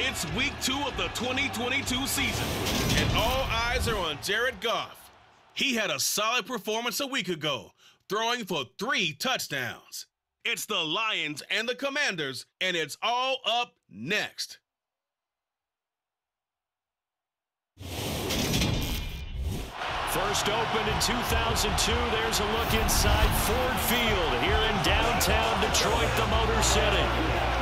It's week 2 of the 2022 season, and all eyes are on Jared Goff. He had a solid performance a week ago, throwing for 3 touchdowns. It's the Lions and the Commanders, and it's all up next. First opened in 2002, there's a look inside Ford Field here in downtown Detroit, the Motor City.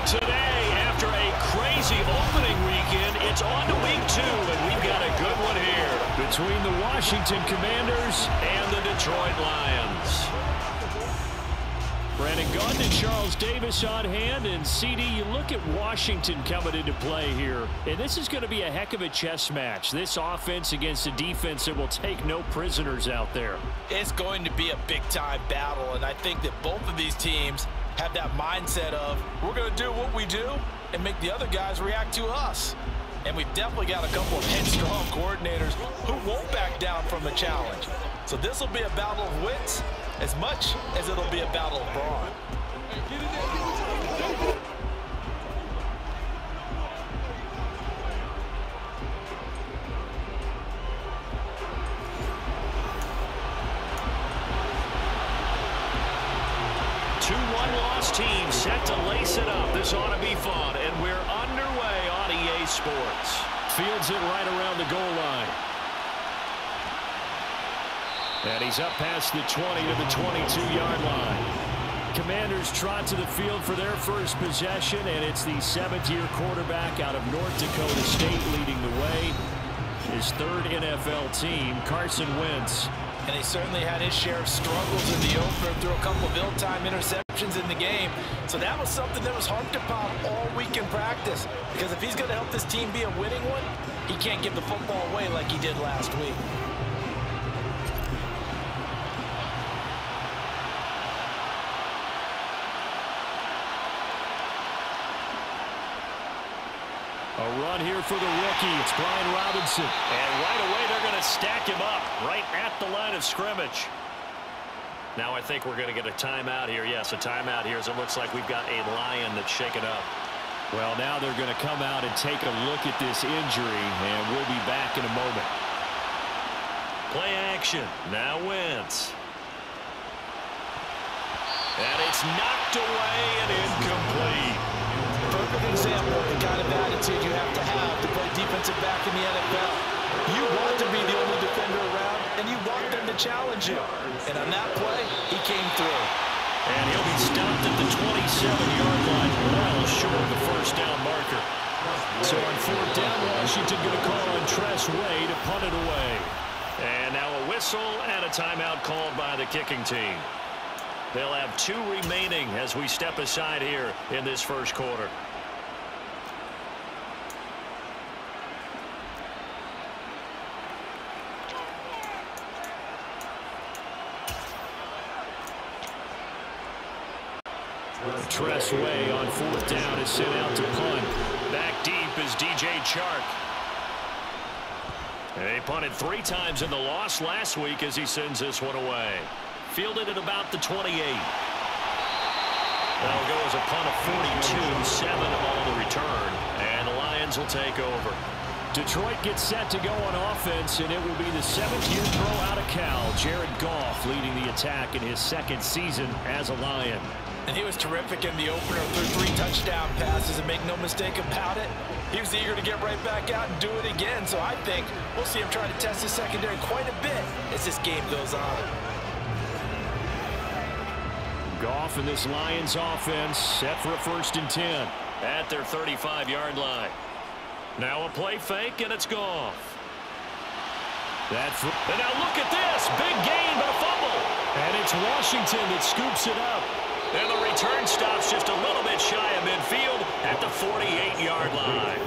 Today, after a crazy opening weekend, it's on to week 2, and we've got a good one here between the Washington Commanders and the Detroit Lions. Brandon Gaudin and Charles Davis on hand, and CD, you look at Washington coming into play here, and this is going to be a heck of a chess match. This offense against a defense that will take no prisoners out there. It's going to be a big-time battle, and I think that both of these teams have that mindset of, we're going to do what we do and make the other guys react to us. And we've definitely got a couple of headstrong coordinators who won't back down from a challenge. So this will be a battle of wits as much as it'll be a battle of brawn. Two one-loss teams set to lace it up. This ought to be fun, and we're underway on EA Sports. Fields it right around the goal line. And he's up past the 20 to the 22-yard line. Commanders trot to the field for their first possession, and it's the 7th-year quarterback out of North Dakota State leading the way. His 3rd NFL team, Carson Wentz. And he certainly had his share of struggles in the opener through a couple of ill-timed interceptions in the game. So that was something that was harped upon all week in practice. Because if he's going to help this team be a winning one, he can't give the football away like he did last week. A run here for the rookie. It's Brian Robinson. And right away, they're going to stack him up right at the line of scrimmage. Now I think we're going to get a timeout here. Yes, a timeout here as it looks like we've got a Lion that's shaken up. Well, now they're going to come out and take a look at this injury, and we'll be back in a moment. Play action. Now Wentz. And it's knocked away and incomplete. Perfect example of the kind of attitude you have to play defensive back in the NFL. You want to be the only defender around, and you want them to challenge you. And on that play, he came through. And he'll be stopped at the 27-yard line, well short of the first down marker. So on 4th down, Washington going to call on Tress Way to punt it away. And now a whistle and a timeout called by the kicking team. They'll have 2 remaining as we step aside here in this first quarter. Tress Way on 4th down is sent out to punt. Back deep is DJ Chark. They punted 3 times in the loss last week as he sends this one away. Fielded at about the 28. That'll go as a punt of 42, 7 on the return, and the Lions will take over. Detroit gets set to go on offense, and it will be the 7th-year pro out of Cal, Jared Goff, leading the attack in his 2nd season as a Lion. And he was terrific in the opener through 3 touchdown passes, and make no mistake about it, he was eager to get right back out and do it again. So I think we'll see him try to test his secondary quite a bit as this game goes on. Goff and this Lions offense set for a 1st and 10 at their 35-yard line. Now a play fake, and it's Goff. And now look at this. Big gain, but a fumble. And it's Washington that scoops it up. And the return stops just a little bit shy of midfield at the 48-yard line.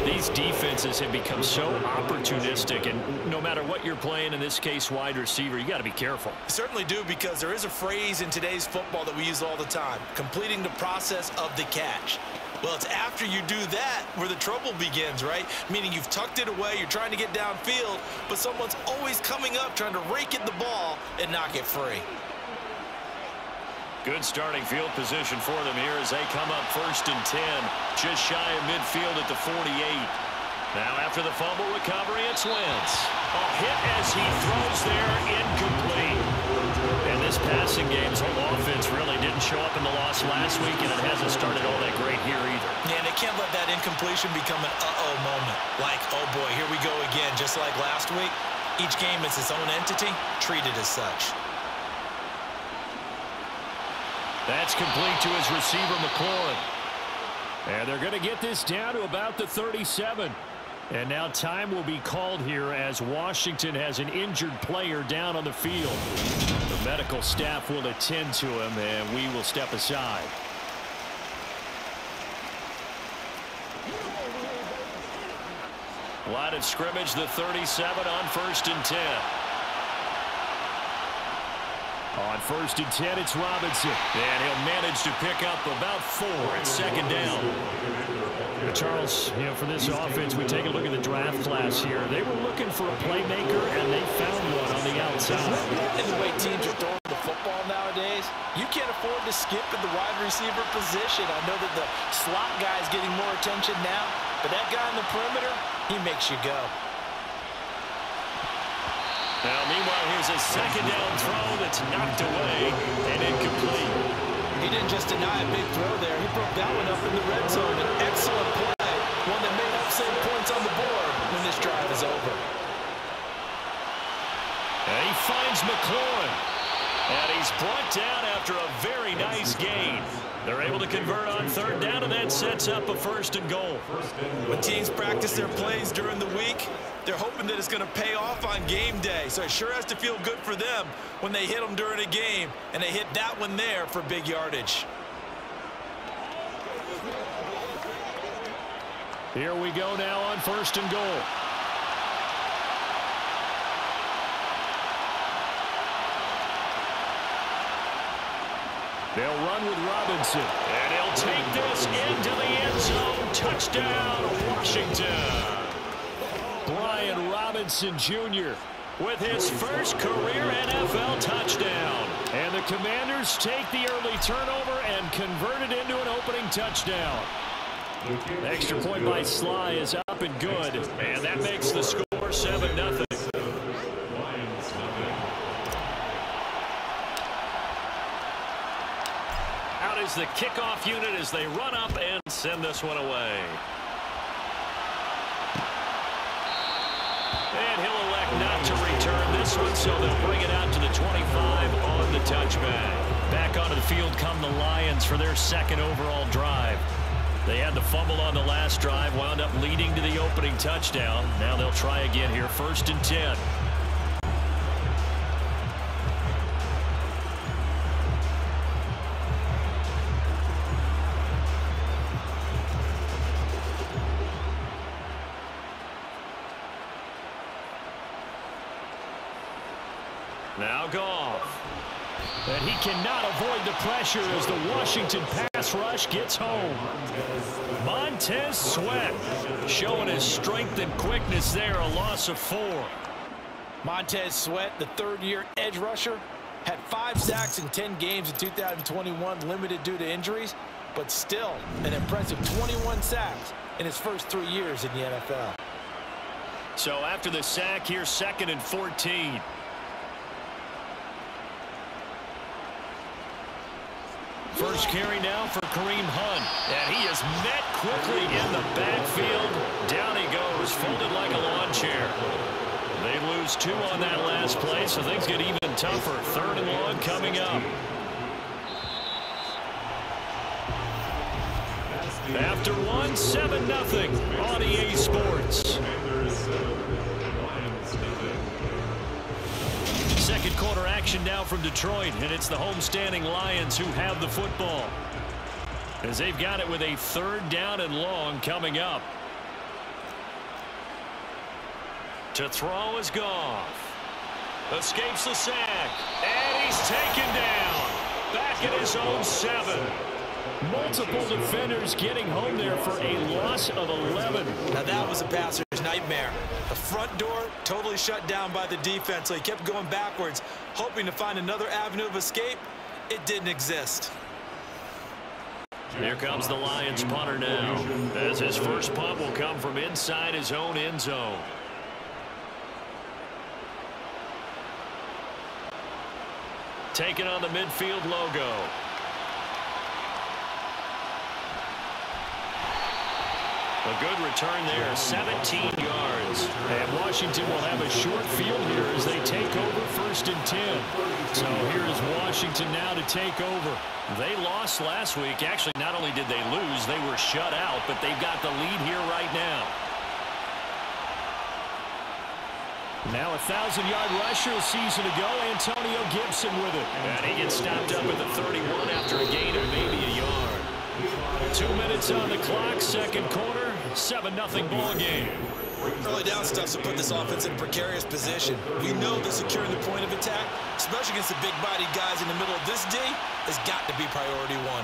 These defenses have become so opportunistic, and no matter what you're playing, in this case wide receiver, you got to be careful. Certainly do, because there is a phrase in today's football that we use all the time, completing the process of the catch. Well, it's after you do that where the trouble begins, right? Meaning you've tucked it away, you're trying to get downfield, but someone's always coming up trying to rake at the ball and knock it free. Good starting field position for them here as they come up 1st and 10. Just shy of midfield at the 48. Now after the fumble recovery, it's Wentz. A hit as he throws there, incomplete. And this passing game's whole offense really didn't show up in the loss last week, and it hasn't started all that great here either. Yeah, they can't let that incompletion become an uh-oh moment. Like, oh boy, here we go again, just like last week. Each game is its own entity, treated as such. That's complete to his receiver, McLaurin. And they're going to get this down to about the 37. And now time will be called here as Washington has an injured player down on the field. The medical staff will attend to him, and we will step aside. Line of scrimmage, the 37 on 1st and 10. On 1st and 10, it's Robinson. And he'll manage to pick up about 4 at 2nd down. Charles, you know, for this offense, we take a look at the draft class here. They were looking for a playmaker, and they found one on the outside. And the way teams are throwing the football nowadays, you can't afford to skip at the wide receiver position. I know that the slot guy is getting more attention now, but that guy on the perimeter, he makes you go. Now, meanwhile, here's a 2nd down throw that's knocked away and incomplete. He didn't just deny a big throw there. He broke that one up in the red zone. An excellent play. One that may help save points on the board when this drive is over. And he finds McLaurin. And he's brought down after a very nice gain. They're able to convert on 3rd down, and that sets up a 1st and goal. When teams practice their plays during the week, they're hoping that it's going to pay off on game day. So it sure has to feel good for them when they hit them during a game, and they hit that one there for big yardage. Here we go now on 1st and goal. They'll run with Robinson. And he'll take this into the end zone. Touchdown, Washington. Brian Robinson Jr. with his first career NFL touchdown. And the Commanders take the early turnover and convert it into an opening touchdown. Extra point by Sly is up and good. And that makes the score 7-0. Out is the kickoff unit as they run up and send this one away. And he'll elect not to return this one, so they'll bring it out to the 25 on the touchback. Back onto the field come the Lions for their 2nd overall drive. They had the fumble on the last drive, wound up leading to the opening touchdown. Now they'll try again here, 1st and 10. Now Goff. And he cannot avoid the pressure as the Washington pass rush gets home. Montez Sweat showing his strength and quickness there, a loss of 4. Montez Sweat, the 3rd-year edge rusher, had 5 sacks in 10 games in 2021, limited due to injuries, but still an impressive 21 sacks in his first 3 years in the NFL. So after the sack, here's 2nd and 14. First carry now for Kareem Hunt. And he is met quickly in the backfield. Down he goes, folded like a lawn chair. They lose 2 on that last play, so things get even tougher. 3rd and long coming up. After 1, 7-0 on EA Sports. Second quarter action now from Detroit, and it's the homestanding Lions who have the football. As they've got it with a 3rd down and long coming up. To throw is Goff. Escapes the sack, and he's taken down. Back at his own 7. Multiple defenders getting home there for a loss of 11. Now that was a passer's nightmare. The front door totally shut down by the defense, so he kept going backwards, hoping to find another avenue of escape, it didn't exist. Here comes the Lions punter now, as his first punt will come from inside his own end zone. Taking on the midfield logo. A good return there, 17 yards. And Washington will have a short field here as they take over 1st and 10. So here is Washington now to take over. They lost last week. Actually, not only did they lose, they were shut out, but they've got the lead here right now. Now a 1,000-yard rusher a season ago, Antonio Gibson with it. And he gets stopped up at the 31 after a gain of maybe a yard. 2 minutes on the clock, second quarter, 7-0 ball game. Early down stuff to put this offense in a precarious position. We know that securing the point of attack, especially against the big-bodied guys in the middle of this D, has got to be priority one.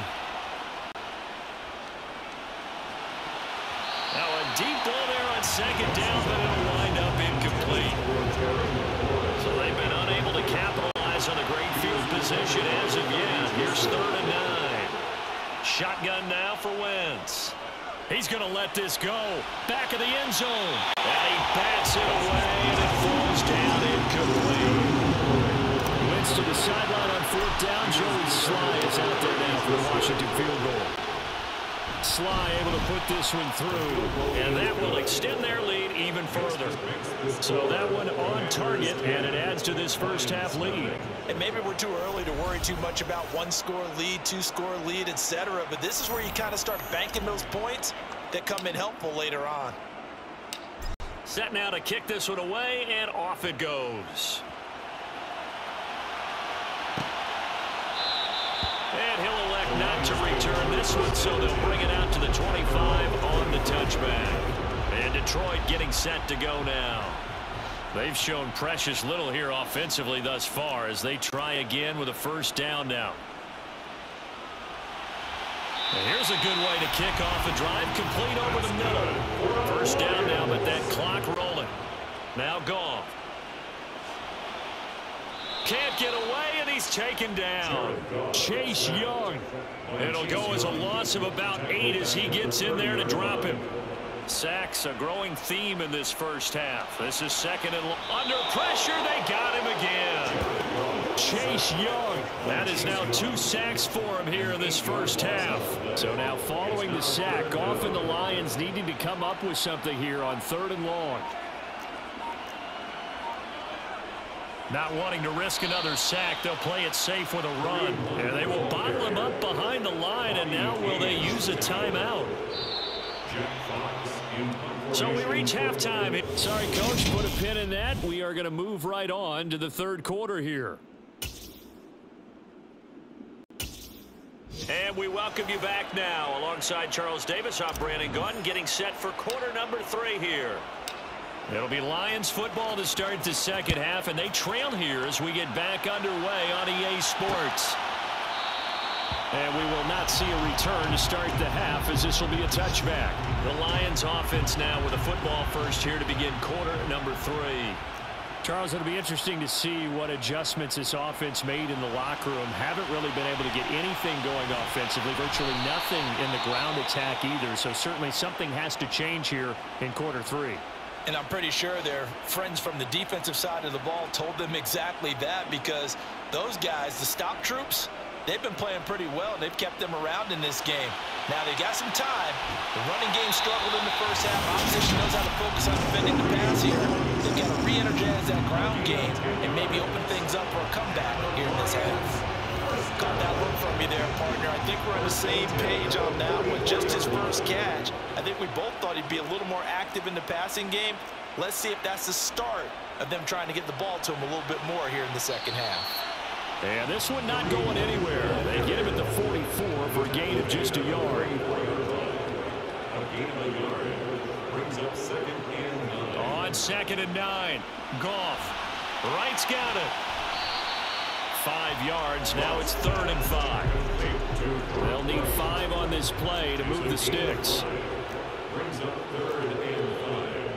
Now a deep ball there on second down, but it'll wind up incomplete. So they've been unable to capitalize on the great field position as of yet. Here's 3rd and 9. Shotgun now for Wentz. He's going to let this go. Back of the end zone. And he bats it away, and it falls down incomplete. Wentz to the sideline on 4th down. Joey Sly is out there now for the Washington field goal. Sly able to put this one through, and that will extend their lead even further. So that one on target, and it adds to this first half lead. And maybe we're too early to worry too much about 1-score lead, 2-score lead, etc. But this is where you kind of start banking those points that come in helpful later on. Set now to kick this one away, and off it goes. And he'll elect not to return this one, so they'll bring it out to the 25 on the touchback. And Detroit getting set to go now. They've shown precious little here offensively thus far as they try again with a 1st down now. And here's a good way to kick off a drive, complete over the middle. 1st down now, but that clock rolling. Now Goff. Can't get away, and he's taken down. Chase Young. It'll go as a loss of about 8 as he gets in there to drop him. Sacks a growing theme in this first half. This is 2nd and long. Under pressure, they got him again. Chase Young. That is now 2 sacks for him here in this first half. So now following the sack, Goff and the Lions needing to come up with something here on 3rd and long. Not wanting to risk another sack, they'll play it safe with a run. And they will bottle him up behind the line, and now will they use a timeout? So we reach halftime. Sorry, Coach, put a pin in that. We are going to move right on to the 3rd quarter here. And we welcome you back now. Alongside Charles Davis, I'm Brandon Gaudin, getting set for quarter number 3 here. It'll be Lions football to start the second half, and they trail here as we get back underway on EA Sports. And we will not see a return to start the half, as this will be a touchback. The Lions offense now with a football first here to begin quarter number 3. Charles, it'll be interesting to see what adjustments this offense made in the locker room. Haven't really been able to get anything going offensively, virtually nothing in the ground attack either. So certainly something has to change here in quarter 3. And I'm pretty sure their friends from the defensive side of the ball told them exactly that, because those guys, the stop troops, they've been playing pretty well, and they've kept them around in this game. Now they got some time. The running game struggled in the first half. Opposition knows how to focus on defending the pass here. They've got to re-energize that ground game and maybe open things up for a comeback here in this half. Got that look from me there, partner. I think we're on the same page on that one. Just his first catch. I think we both thought he'd be a little more active in the passing game. Let's see if that's the start of them trying to get the ball to him a little bit more here in the second half. And this one not going anywhere. They get him at the 44 for a gain of just a yard. On 2nd and 9. Goff. Wright's got it. 5 yards. Now it's 3rd and 5. They'll need 5 on this play to move the sticks.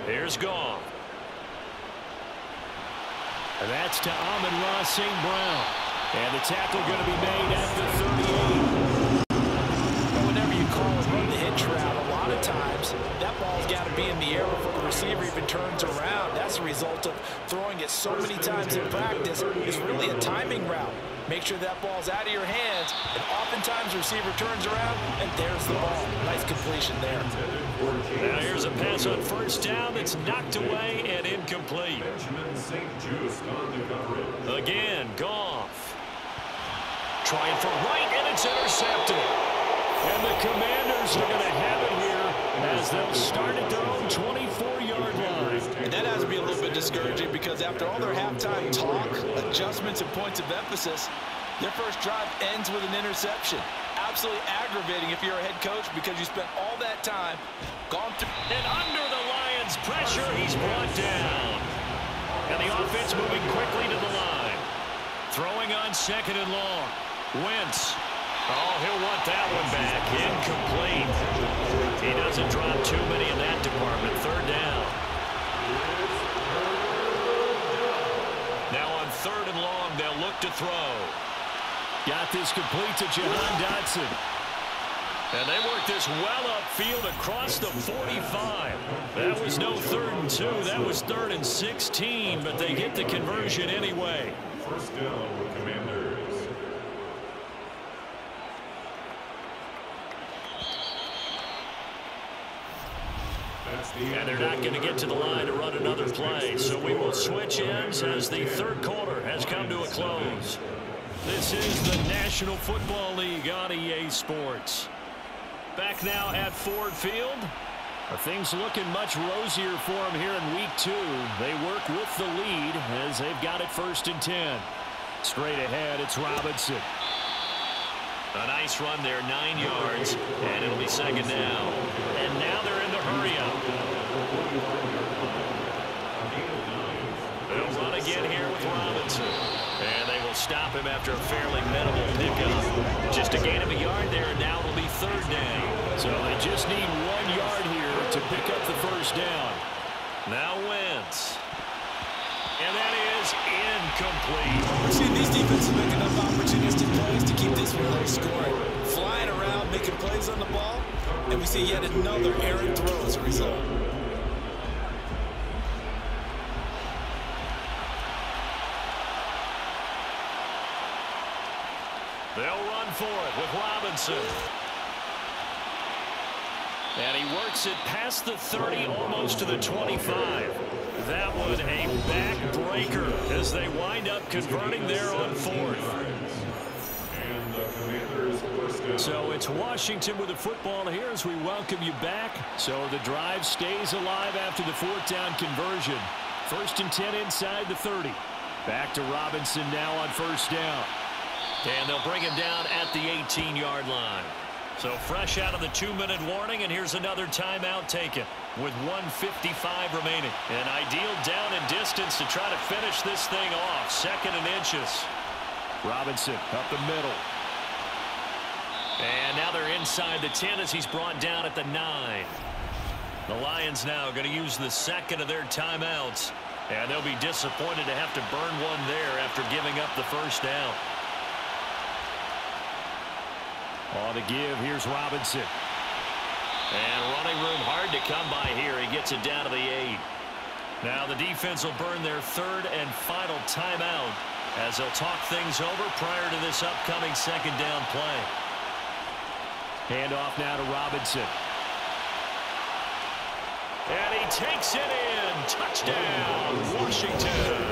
Here's Goff. And that's to Amon-Ra St. Brown. And the tackle going to be made at the 38. Well, whenever you call and run the hitch route, a lot of times that ball's got to be in the air before the receiver even turns around. That's a result of throwing it so many times in practice. It's really a timing route. Make sure that ball's out of your hands, and oftentimes the receiver turns around, and there's the ball. Nice completion there. Now here's a pass on first down that's knocked away and incomplete. Again, Goff. Trying for right, and it's intercepted. And the Commanders are going to have it here as they'll start at their own 24-yard line. And that has to be a little bit discouraging because after all their halftime talk, adjustments, and points of emphasis, their first drive ends with an interception. Absolutely aggravating if you're a head coach because you spent all that time gone through. And under the Lions' pressure, he's brought down. And the offense moving quickly to the line. Throwing on second and long. Wentz. Oh, he'll want that one back. Incomplete. He doesn't drop too many in that department. Third down. Now on third and long, they'll look to throw. Got this complete to Jahan Dotson. And they work this well upfield across the 45. That was no 3rd and 2. That was 3rd and 16, but they get the conversion anyway. First down with Commanders. And they're not going to get to the line to run another play. So we will switch ends as the third quarter has come to a close. This is the National Football League on EA Sports. Back now at Ford Field. Are things looking much rosier for them here in week 2. They work with the lead as they've got it 1st and 10. Straight ahead, it's Robinson. A nice run there, 9 yards, and it'll be second down. And now they're in the hurry-up. They'll run again here with Robinson. And they will stop him after a fairly minimal pickup. Just a gain of a yard there, and now it'll be third down. So they just need 1 yard here to pick up the first down. Now Wentz. And that is incomplete. We're seeing these defenses make enough opportunistic plays to keep this one low scoring. Flying around, making plays on the ball, and we see yet another errant throw as a result. They'll run for it with Robinson. And he works it past the 30, almost to the 25. That one a backbreaker as they wind up converting there on 4th. So it's Washington with the football here as we welcome you back. So the drive stays alive after the 4th down conversion. 1st and 10 inside the 30. Back to Robinson now on 1st down. And they'll bring him down at the 18-yard line. So fresh out of the 2-minute warning, and here's another timeout taken with 1:55 remaining. An ideal down and distance to try to finish this thing off. 2nd and inches. Robinson up the middle. And now they're inside the 10 as he's brought down at the 9. The Lions now going to use the 2nd of their timeouts. And they'll be disappointed to have to burn one there after giving up the first down. On the give, here's Robinson. And running room hard to come by here. He gets it down to the 8. Now the defense will burn their 3rd and final timeout as they'll talk things over prior to this upcoming 2nd down play. Handoff now to Robinson. And he takes it in. Touchdown, Washington.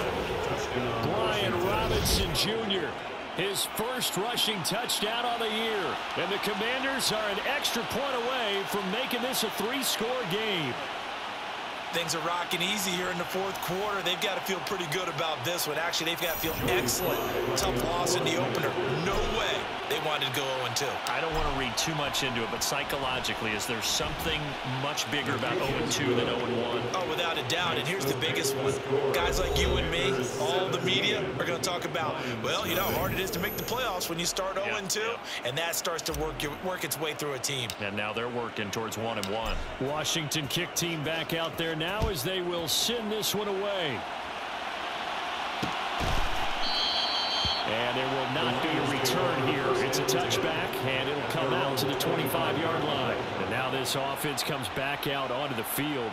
Brian Robinson Jr., his first rushing touchdown on the year. And the Commanders are an extra point away from making this a 3-score game. Things are rocking easy here in the 4th quarter. They've got to feel pretty good about this one. Actually, they've got to feel excellent. Tough loss in the opener. No way they wanted to go 0-2. I don't want to read too much into it, but psychologically, is there something much bigger about 0-2 than 0-1? Oh, without a doubt. And here's the biggest one. Guys like you and me, all the media, are going to talk about, well, you know how hard it is to make the playoffs when you start 0-2. Yeah. And that starts to work its way through a team. And now they're working towards 1-1. Washington kick team back out there now as they will send this one away. And there will not be a return here. It's a touchback, and it'll come out to the 25-yard line. And now this offense comes back out onto the field.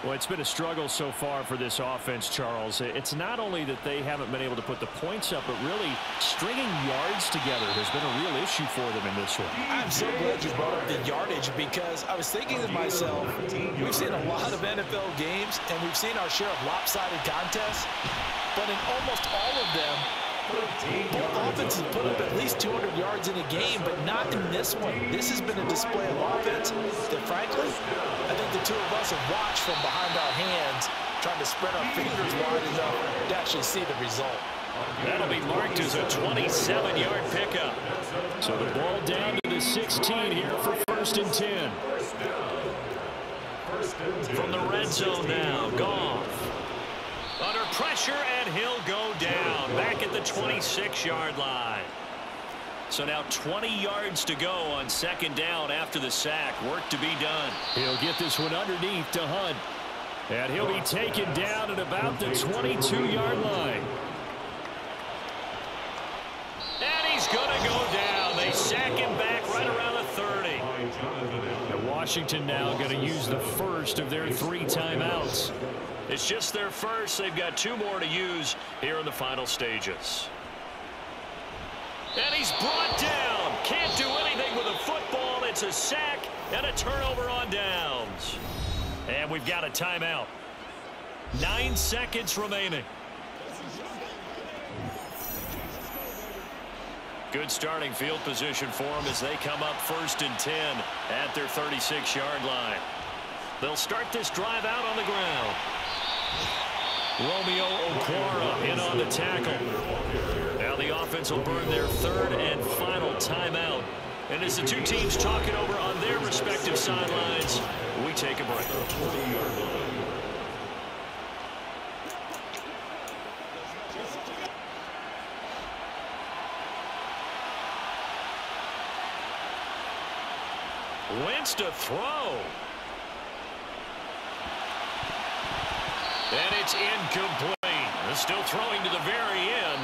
Well, it's been a struggle so far for this offense, Charles. It's not only that they haven't been able to put the points up, but really stringing yards together has been a real issue for them in this one. I'm so glad you brought up the yardage, because I was thinking to myself, we've seen a lot of NFL games, and we've seen our share of lopsided contests, but in almost all of them, both offenses put up at least 200 yards in a game, but not in this one. This has been a display of offense that, frankly, I think the two of us have watched from behind our hands, trying to spread our fingers wide enough to actually see the result. That'll be marked as a 27-yard pickup. So the ball down to the 16 here for 1st and 10. From the red zone now, Goff. Under pressure, and he'll go down back at the 26-yard line. So now 20 yards to go on 2nd down after the sack. Work to be done. He'll get this one underneath to Hunt. And he'll be taken down at about the 22-yard line. And he's going to go down. They sack him back right around the 30. And Washington now going to use the first of their 3 timeouts. It's just their first. They've got 2 more to use here in the final stages. And he's brought down. Can't do anything with a football. It's a sack and a turnover on downs. And we've got a timeout. 9 seconds remaining. Good starting field position for them as they come up 1st and 10 at their 36-yard line. They'll start this drive out on the ground. Romeo Okwara in on the tackle. Now the offense will burn their 3rd and final timeout. And as the two teams talk it over on their respective sidelines, we take a break. Wentz to throw. And it's incomplete. They're still throwing to the very end.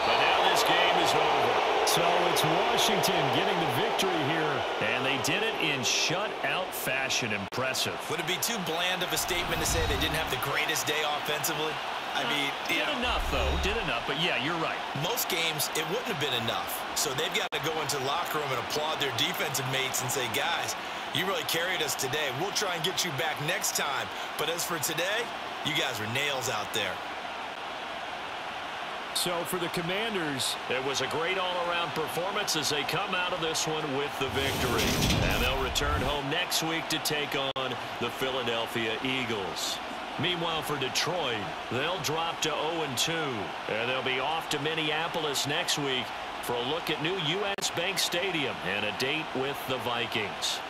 But now this game is over. So it's Washington getting the victory here. And they did it in shutout fashion. Impressive. Would it be too bland of a statement to say they didn't have the greatest day offensively? I mean, did enough, though. Did enough. But, yeah, you're right. Most games, it wouldn't have been enough. So they've got to go into the locker room and applaud their defensive mates and say, guys, you really carried us today. We'll try and get you back next time. But as for today, you guys are nails out there. So for the Commanders, it was a great all-around performance as they come out of this one with the victory. And they'll return home next week to take on the Philadelphia Eagles. Meanwhile, for Detroit, they'll drop to 0-2. And they'll be off to Minneapolis next week for a look at new U.S. Bank Stadium and a date with the Vikings.